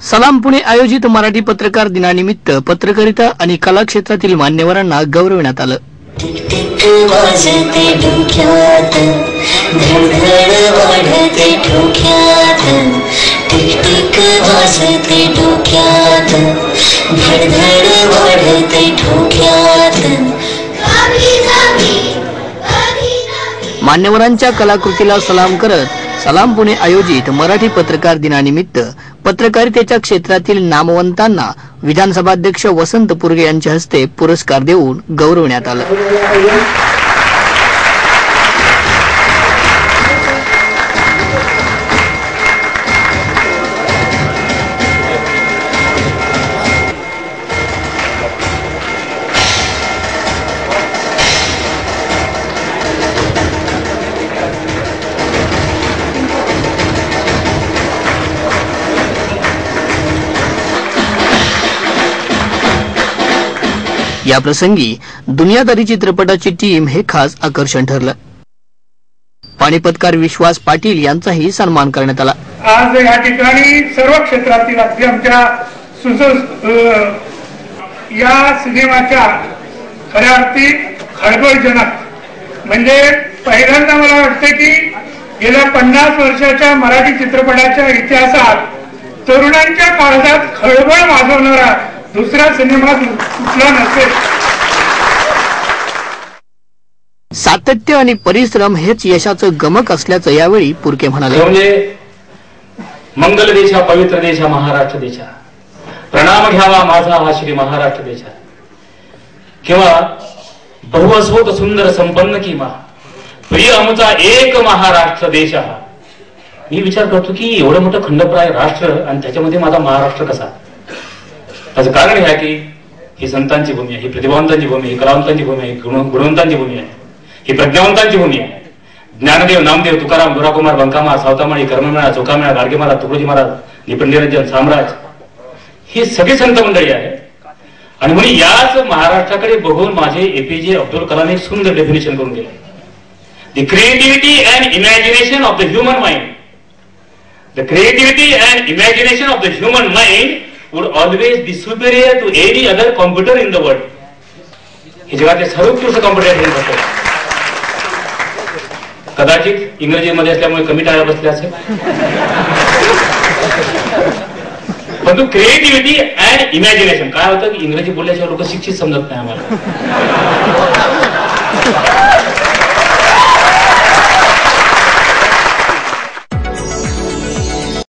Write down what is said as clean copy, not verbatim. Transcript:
सलाम पुणे आयोजित मराठी पत्रकार दिनानिमित्त पत्रकारिता आणि कला क्षेत्रातील मान्यवरांना गौरवण्यात आलं. मान्यवरांच्या कलाकृतीला सलाम करत सलाम पुणे आयोजित मराठी पत्रकार दिनानिमित्त पत्रकारितेच्या क्षेत्रातील नामवंतांना विधानसभाध्यक्ष वसंत पुरगे यांच्या हस्ते पुरस्कार देऊन गौरवण्यात आलं. या प्रसंगी दुनियादारी चित्रपटाची टीम हे खास आकर्षण ठरलं. पाणीपतकार विश्वास पाटील यांचाही सन्मान करण्यात आला. आज या ठिकाणी सर्व क्षेत्रातील अगदी आमच्या या सिनेमाच्या खऱ्या अर्थी खळबळजनक म्हणजे पहिल्यांदा मला वाटते की गेल्या 50 वर्षाच्या मराठी चित्रपटाच्या इतिहासात तरुणांच्या काळजात खळबळ माजवणारा दुसरा सिनेमा कुठला नसेल. सातत्य आणि परिश्रम हेच यशाचं गमक असल्याचं यावेळी पुरके म्हणाले. म्हणजे मंगल देशा पवित्र देशा महाराष्ट्र देशा प्रणाम घ्यावा माझा हा श्री महाराष्ट्र देशा किंवा बहुअस्वत सुंदर संपन्न किमा प्रिय आमचा एक महाराष्ट्र देश हा. मी विचार करतो की एवढं मोठं खंडप्राय राष्ट्र आणि त्याच्यामध्ये माझा महाराष्ट्र कसा. त्याचं कारण हे आहे की ही संतांची भूमी आहे, ही प्रतिभावंतांची भूमी, ही कलावंतांची भूमी आहे, गुणवंतांची भूमी आहे, ही प्रज्ञावंतांची भूमी आहे. ज्ञानदेव, नामदेव, तुकाराम, गोराकुमार, बंकामा, सावतामाळी, कर्ममेळा, चोकामेळा, गाडगे महाराज, तुकडोजी महाराज, निपंडीरंजन, साम्राज ही सगळी संत मंडळी आहे. आणि म्हणून याच महाराष्ट्राकडे बघून माझे एपीजे अब्दुल कलाम एक सुंदर डेफिनेशन करून दिलं. The creativity and imagination of the human mind, the creativity and imagination of the human mind would always be superior to any other computer in the world. हे जगातले सर्वोत्कृष्ट कॉम्प्युटर आहे. कदाचित इंग्रजीमध्ये असल्यामुळे कमी टाळ्या बसल्या असेल, पण क्रिएटिव्हिटी अँड इमॅजिनेशन काय होतं की इंग्रजी बोलल्याशिवाय लोक शिक्षित समजत नाही आम्हाला.